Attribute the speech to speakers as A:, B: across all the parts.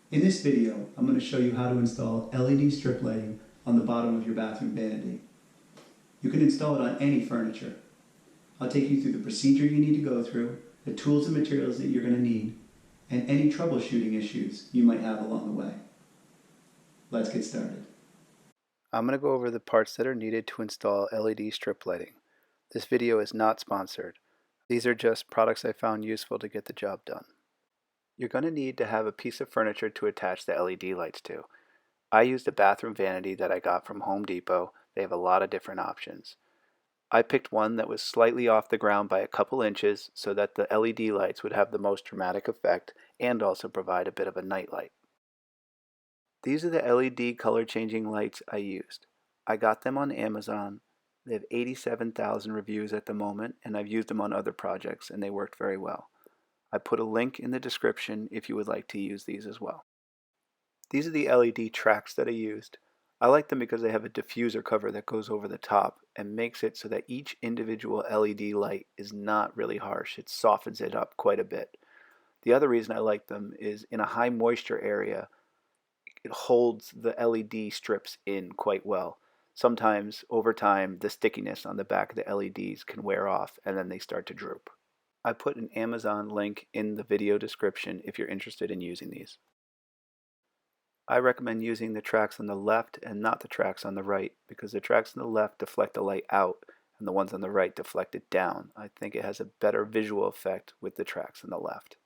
A: In this video, I'm going to show you how to install LED strip lighting on the bottom of your bathroom vanity. You can install it on any furniture. I'll take you through the procedure you need to go through, the tools and materials that you're going to need, and any troubleshooting issues you might have along the way. Let's get started. I'm going to go over the parts that are needed to install LED strip lighting. This video is not sponsored. These are just products I found useful to get the job done. You're going to need to have a piece of furniture to attach the LED lights to. I used a bathroom vanity that I got from Home Depot. They have a lot of different options. I picked one that was slightly off the ground by a couple inches so that the LED lights would have the most dramatic effect and also provide a bit of a night light. These are the LED color changing lights I used. I got them on Amazon. They have 87,000 reviews at the moment, and I've used them on other projects and they worked very well. I put a link in the description if you would like to use these as well. These are the LED tracks that I used. I like them because they have a diffuser cover that goes over the top and makes it so that each individual LED light is not really harsh. It softens it up quite a bit. The other reason I like them is in a high moisture area, it holds the LED strips in quite well. Sometimes over time the stickiness on the back of the LEDs can wear off and then they start to droop. I put an Amazon link in the video description if you're interested in using these. I recommend using the tracks on the left and not the tracks on the right because the tracks on the left deflect the light out and the ones on the right deflect it down. I think it has a better visual effect with the tracks on the left.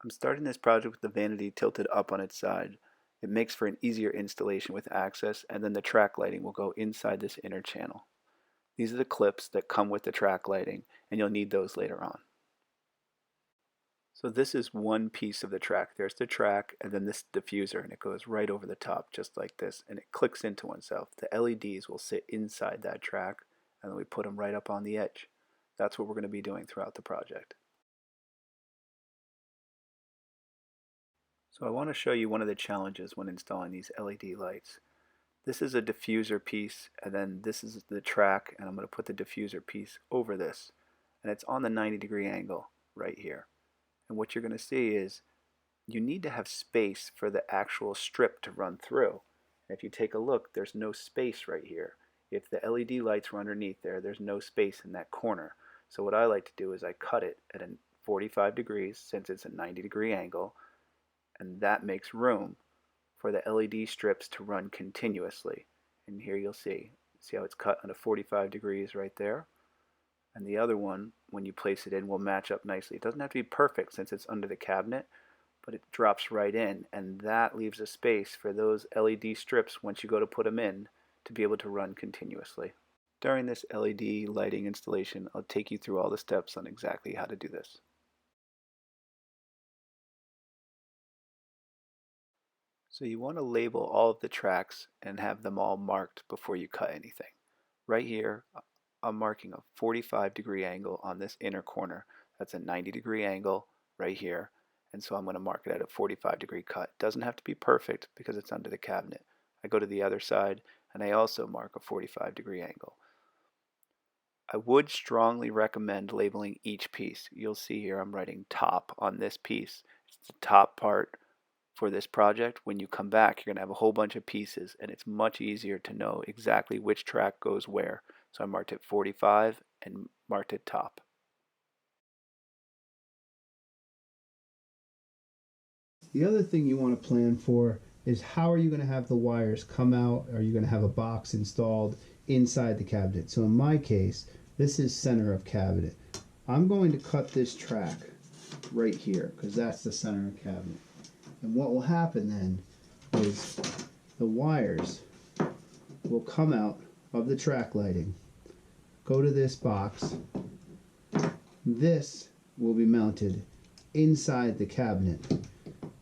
A: I'm starting this project with the vanity tilted up on its side. It makes for an easier installation with access, and then the track lighting will go inside this inner channel. These are the clips that come with the track lighting, and you'll need those later on. So this is one piece of the track. There's the track and then this diffuser, and it goes right over the top just like this, and it clicks into oneself. The LEDs will sit inside that track, and then we put them right up on the edge. That's what we're going to be doing throughout the project. So I want to show you one of the challenges when installing these LED lights. This is a diffuser piece, and then this is the track, and I'm going to put the diffuser piece over this, and it's on the 90-degree angle right here. And what you're going to see is you need to have space for the actual strip to run through. And if you take a look, there's no space right here. If the LED lights were underneath there, there's no space in that corner. So what I like to do is I cut it at a 45 degrees since it's a 90-degree angle, and that makes room for the LED strips to run continuously. And here you'll see how it's cut at 45 degrees right there. And the other one, when you place it in, will match up nicely. It doesn't have to be perfect since it's under the cabinet, but it drops right in, and that leaves a space for those LED strips, once you go to put them in, to be able to run continuously. During this LED lighting installation, I'll take you through all the steps on exactly how to do this. So you want to label all of the tracks and have them all marked before you cut anything. Right here, I'm marking a 45-degree angle on this inner corner. That's a 90-degree angle right here, and so I'm going to mark it at a 45-degree cut. It doesn't have to be perfect because it's under the cabinet. I go to the other side and I also mark a 45-degree angle. I would strongly recommend labeling each piece. You'll see here I'm writing top on this piece. It's the top part for this project. When you come back, you're going to have a whole bunch of pieces, and it's much easier to know exactly which track goes where. So I marked it 45 and marked it top.
B: The other thing you want to plan for is how are you going to have the wires come out? Are you going to have a box installed inside the cabinet? So in my case, this is center of cabinet. I'm going to cut this track right here because that's the center of cabinet. And what will happen then is the wires will come out of the track lighting, go to this box. This will be mounted inside the cabinet.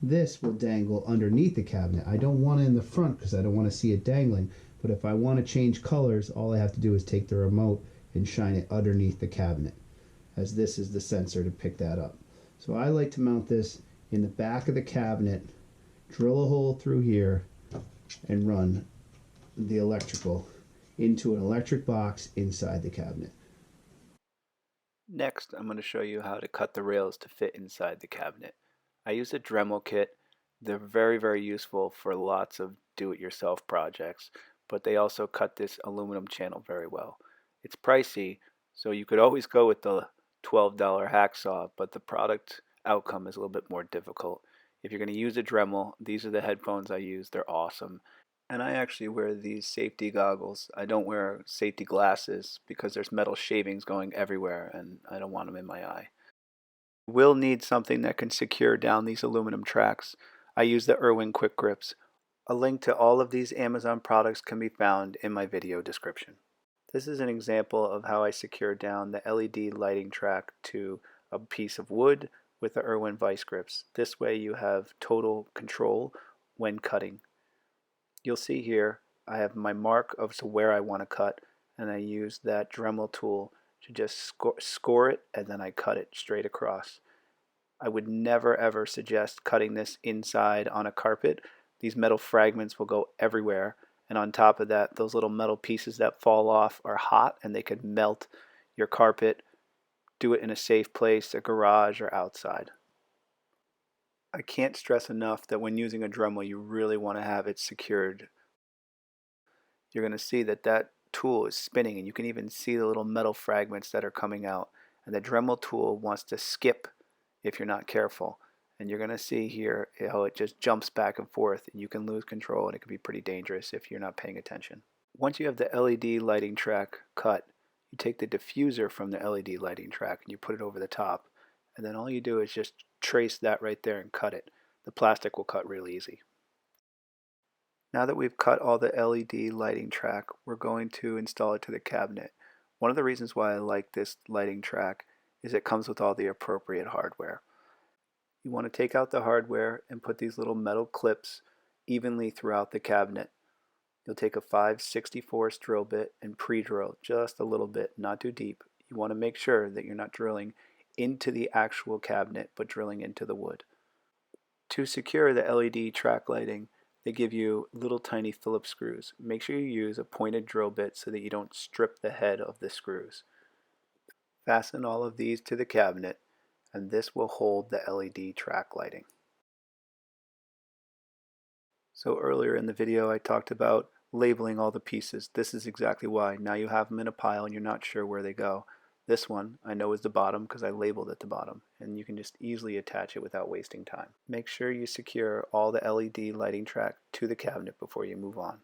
B: This will dangle underneath the cabinet. I don't want it in the front because I don't want to see it dangling, but if I want to change colors, all I have to do is take the remote and shine it underneath the cabinet, as this is the sensor to pick that up. So I like to mount this in the back of the cabinet, drill a hole through here, and run the electrical into an electric box inside the cabinet.
A: Next, I'm going to show you how to cut the rails to fit inside the cabinet. I use a Dremel kit.
C: They're very, very useful for lots of do-it-yourself projects, but they also cut this aluminum channel very well. It's pricey, so you could always go with the $12 hacksaw, but the product outcome is a little bit more difficult. If you're going to use a Dremel, these are the headphones I use. They're awesome. And I actually wear these safety goggles. I don't wear safety glasses because there's metal shavings going everywhere and I don't want them in my eye. You will need something that can secure down these aluminum tracks. I use the Irwin Quick Grips. A link to all of these Amazon products can be found in my video description. This is an example of how I secure down the LED lighting track to a piece of wood with the Irwin vice grips. This way you have total control when cutting. You'll see here I have my mark of where I want to cut, and I use that Dremel tool to just score it, and then I cut it straight across. I would never ever suggest cutting this inside on a carpet. These metal fragments will go everywhere, and on top of that, those little metal pieces that fall off are hot and they could melt your carpet. Do it in a safe place, a garage or outside. I can't stress enough that when using a Dremel, you really want to have it secured. You're going to see that that tool is spinning, and you can even see the little metal fragments that are coming out. And the Dremel tool wants to skip if you're not careful. And you're going to see here how it just jumps back and forth, and you can lose control, and it can be pretty dangerous if you're not paying attention. Once you have the LED lighting track cut, you take the diffuser from the LED lighting track and you put it over the top. And then all you do is just trace that right there and cut it. The plastic will cut real easy. Now that we've cut all the LED lighting track, we're going to install it to the cabinet. One of the reasons why I like this lighting track is it comes with all the appropriate hardware. You want to take out the hardware and put these little metal clips evenly throughout the cabinet. You'll take a 5/64 drill bit and pre-drill just a little bit, not too deep. You want to make sure that you're not drilling into the actual cabinet, but drilling into the wood. To secure the LED track lighting, they give you little tiny Phillips screws. Make sure you use a pointed drill bit so that you don't strip the head of the screws. Fasten all of these to the cabinet, and this will hold the LED track lighting. So earlier in the video I talked about labeling all the pieces. This is exactly why. Now you have them in a pile and you're not sure where they go. This one I know is the bottom because I labeled at the bottom, and you can just easily attach it without wasting time. Make sure you secure all the LED lighting track to the cabinet before you move on.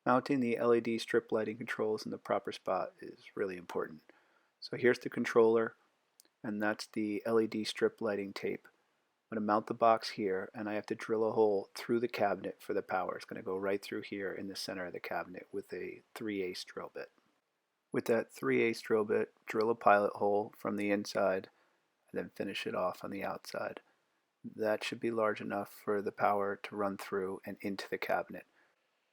C: Mounting the LED strip lighting controls in the proper spot is really important. So here's the controller, and that's the LED strip lighting tape. I'm going to mount the box here, and I have to drill a hole through the cabinet for the power. It's going to go right through here in the center of the cabinet with a 3/8 drill bit. With that 3/8 drill bit, drill a pilot hole from the inside and then finish it off on the outside. That should be large enough for the power to run through and into the cabinet.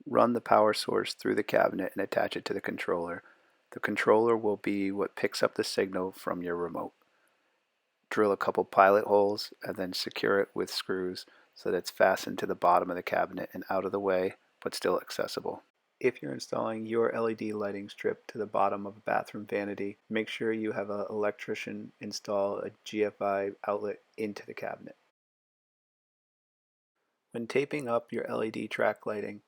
C: Run the power source through the cabinet and attach it to the controller. The controller will be what picks up the signal from your remote. Drill a couple pilot holes and then secure it with screws so that it's fastened to the bottom of the cabinet and out of the way, but still accessible. If you're installing your LED lighting strip to the bottom of a bathroom vanity, make sure you have an electrician install a GFI outlet into the cabinet. When taping up your LED track lighting,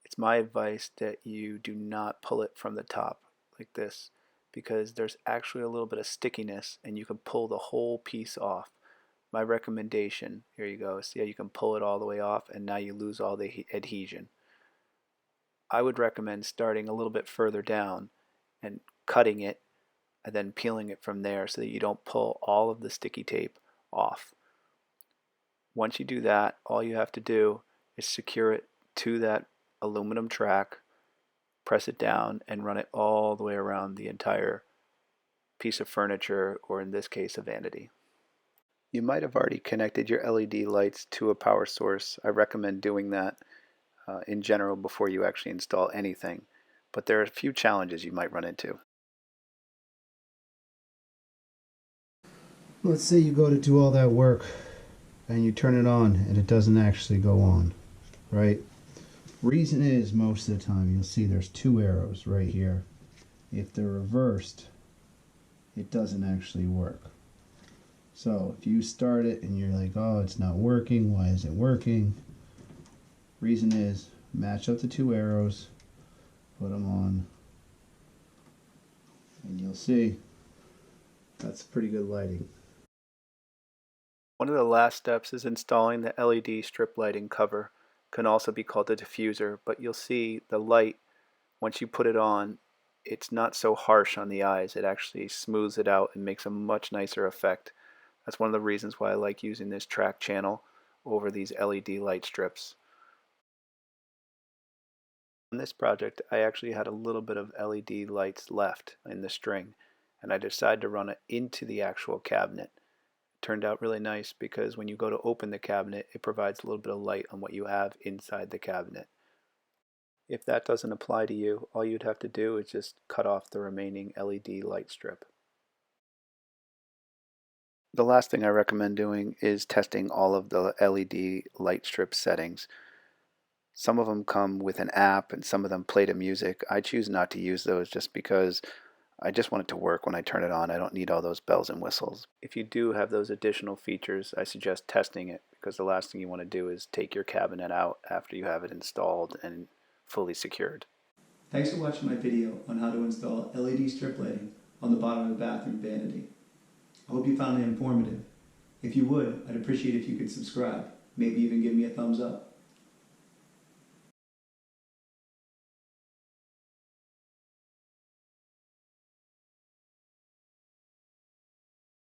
C: it's my advice that you do not pull it from the top like this, because there's actually a little bit of stickiness and you can pull the whole piece off. My recommendation, here you go, see how you can pull it all the way off and now you lose all the adhesion. I would recommend starting a little bit further down and cutting it and then peeling it from there so that you don't pull all of the sticky tape off. Once you do that, all you have to do is secure it to that aluminum track, press it down, and run it all the way around the entire piece of furniture, or in this case, a vanity. You might have already connected your LED lights to a power source. I recommend doing that in general before you actually install anything, but there are a few challenges you might run into.
B: Let's say you go to do all that work and you turn it on and it doesn't actually go on, right? Reason is, most of the time you'll see there's two arrows right here. If they're reversed, it doesn't actually work. So if you start it and you're like, oh, it's not working, why isn't it working? Reason is, match up the two arrows, put them on, and you'll see that's pretty good lighting.
C: One of the last steps is installing the LED strip lighting cover. Can also be called the diffuser, but you'll see the light, once you put it on, it's not so harsh on the eyes. It actually smooths it out and makes a much nicer effect. That's one of the reasons why I like using this track channel over these LED light strips. On this project, I actually had a little bit of LED lights left in the string, and I decided to run it into the actual cabinet. It turned out really nice because when you go to open the cabinet, it provides a little bit of light on what you have inside the cabinet. If that doesn't apply to you, all you'd have to do is just cut off the remaining LED light strip. The last thing I recommend doing is testing all of the LED light strip settings. Some of them come with an app and some of them play to music. I choose not to use those just because I just want it to work when I turn it on. I don't need all those bells and whistles. If you do have those additional features, I suggest testing it because the last thing you want to do is take your cabinet out after you have it installed and fully secured.
A: Thanks for watching my video on how to install LED strip lighting on the bottom of the bathroom vanity. I hope you found it informative. If you would, I'd appreciate if you could subscribe, maybe even give me a thumbs up.